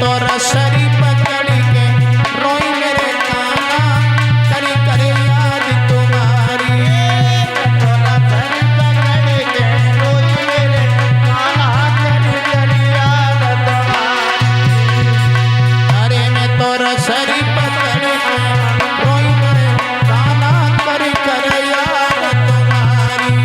तो रसरी पकड़ के रोई मेरे काना करी करे याद तुम्हारी। तो रसरी पकड़ के रोई मेरे काना करी करे याद तुम्हारी। अरे मैं तो रसरी पकड़ के रोई मेरे काना करी करे याद तुम्हारी।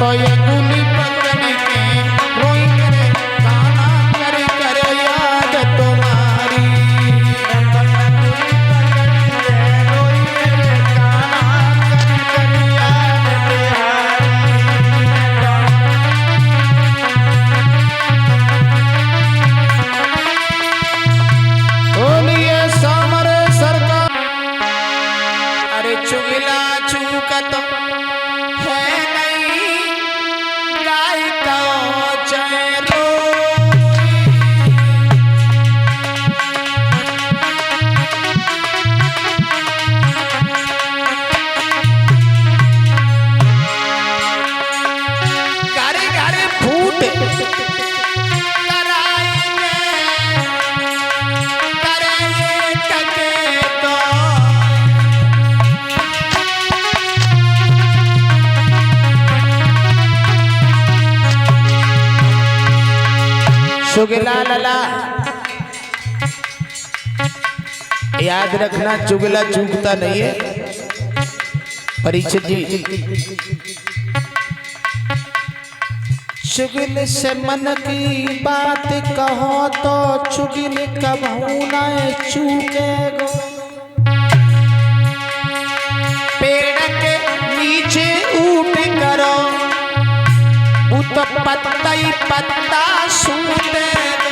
तो ये गुली पकड़ के रोई मेरे काना करे करे याद तुम्हारी। रोई मेरे काना करे करे याद तुम्हारी। बोलिए सामर सरकार। अरे चुगला चूकत है नहीं गाय तो चलो। घरे घरे फूट कराएंगे करेंगे टके तो। चुगला लला याद रखना, चुगला चूकता नहीं है। परीक्षित जी, चुगल से मन की बात कहो तो चुगल कबहू ना चूकेगो। पेड़ के नीचे ऊट करो तो पत्ता ही पत्ता सूतेगा।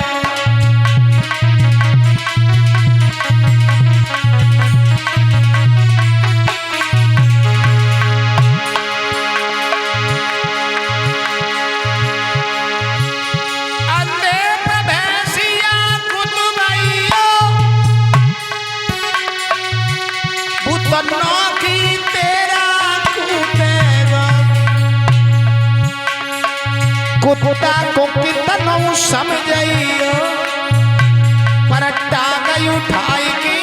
अंधे में भैंसिया कुतुबैयो बुतनों की तेरा कूटेगा। कुत्ता को कितनो समझइयो पर टांग उठाएगी।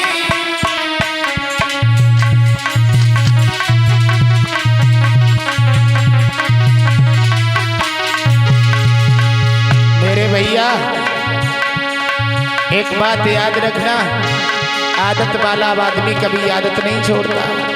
मेरे भैया एक बात याद रखना, आदत वाला आदमी कभी आदत नहीं छोड़ता।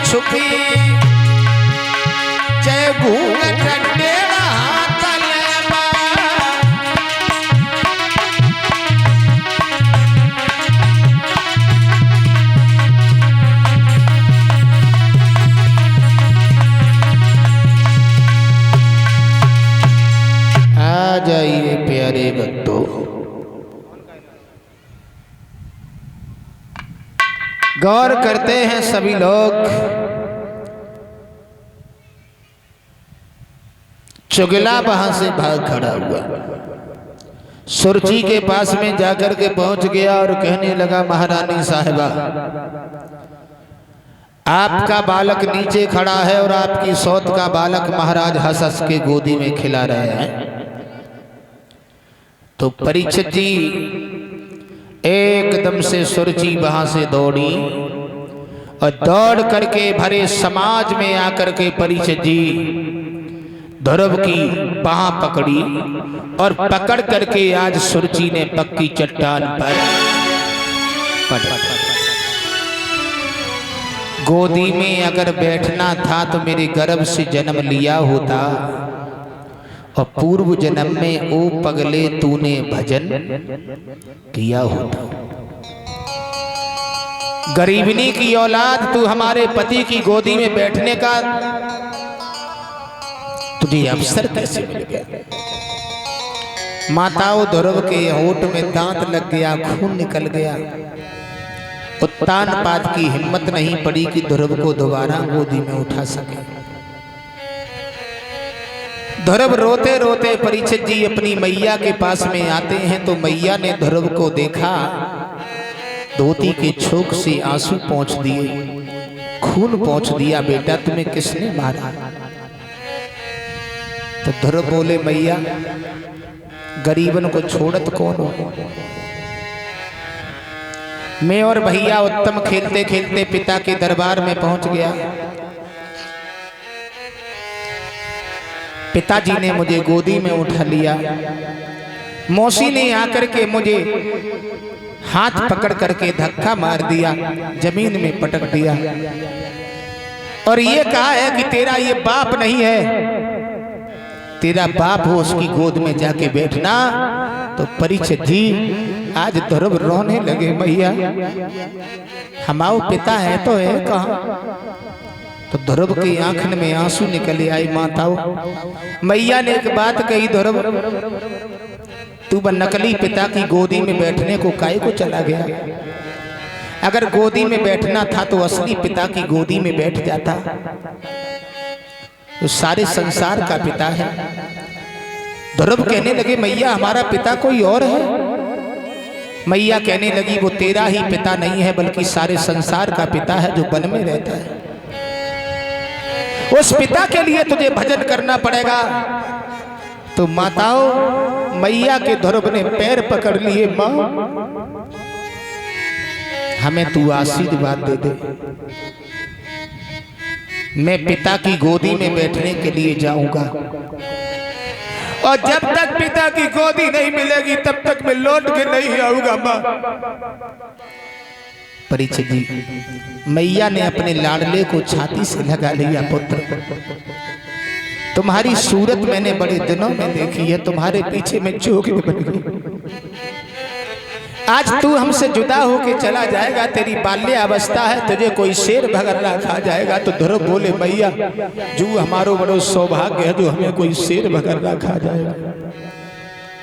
छुपी जय घूंघट टेढ़ा तलवा। आ जाइए प्यारे भक्तों, गौर करते हैं सभी लोग। चुगला वहां से भाग खड़ा हुआ, सुरची के पास में जाकर के पहुंच गया और कहने लगा, महारानी साहिबा, आपका बालक नीचे खड़ा है और आपकी सौत का बालक महाराज हंस हंस के गोदी में खिला रहे हैं। तो परीक्षित जी एकदम से सुरची वहां से दौड़ी और दौड़ करके भरे समाज में आकर के परीक्षित जी ध्रुव की बाह पकड़ी और पकड़ करके आज सुरची ने पक्की चट्टान पर गोदी में अगर बैठना था तो मेरे गर्भ से जन्म लिया होता और पूर्व जन्म में ओ पगले तूने भजन किया होता। गरीबनी की औलाद, तू हमारे पति की गोदी में बैठने का तुझे अवसर कैसे मिल गया? माताओं ध्रुव के होठ में दांत लग गया, खून निकल गया। उत्तान पात की हिम्मत नहीं पड़ी कि ध्रुव को दोबारा गोदी में उठा सके। ध्रुव रोते रोते परीक्षित जी अपनी मैया के पास में आते हैं तो मैया ने ध्रुव को देखा, धोती के छोक से आंसू पोंछ दिए, खून पोंछ दिया। बेटा तुम्हें किसने मारा? तो ध्रुव बोले, मैया गरीबन को छोड़त कौन हो? मैं और भैया उत्तम खेलते खेलते पिता के दरबार में पहुंच गया। पिताजी ने मुझे गोदी में उठा लिया। मौसी ने आकर के मुझे हाथ पकड़ करके धक्का मार दिया, जमीन में पटक दिया और ये कहा है कि तेरा ये बाप नहीं है, तेरा बाप हो उसकी गोद में जाके बैठना। तो परीक्षित जी आज ध्रुव रोने लगे, मैया हमारे पिता है तो है कहाँ? तो ध्रुव की आंखन में आंसू निकल आए। माताओं, मैया ने एक बात कही, ध्रुव तू नकली पिता की गोदी में बैठने को काहे को चला गया? अगर गोदी में बैठना था तो असली पिता की गोदी में बैठ जाता। तो सारे संसार का पिता है। ध्रुव कहने लगे, मैया हमारा पिता कोई और है। मैया कहने लगी, वो तेरा ही पिता नहीं है बल्कि सारे संसार का पिता है जो वन में रहता है। उस पिता के लिए तुझे भजन करना पड़ेगा। तो माताओं, मैया के ध्रुव ने पैर पकड़ लिए, मां हमें तू आशीर्वाद दे दे, मैं पिता की गोदी में बैठने के लिए जाऊंगा और जब तक पिता की गोदी नहीं मिलेगी तब तक मैं लौट के नहीं आऊंगा। मां परीक्षित जी, मैया ने अपने लाडले को छाती से लगा लिया। पुत्र तुम्हारी सूरत मैंने बड़े दिनों में देखी है, तुम्हारे पीछे मैं जोगी बन गई। आज तू हमसे जुदा होके चला जाएगा, तेरी बाल्यावस्था है, तुझे कोई शेर भगरना खा जाएगा। तो ध्रुव बोले, मैया जो हमारो बड़ो सौभाग्य है जो हमें कोई शेर भगरना खा जाएगा।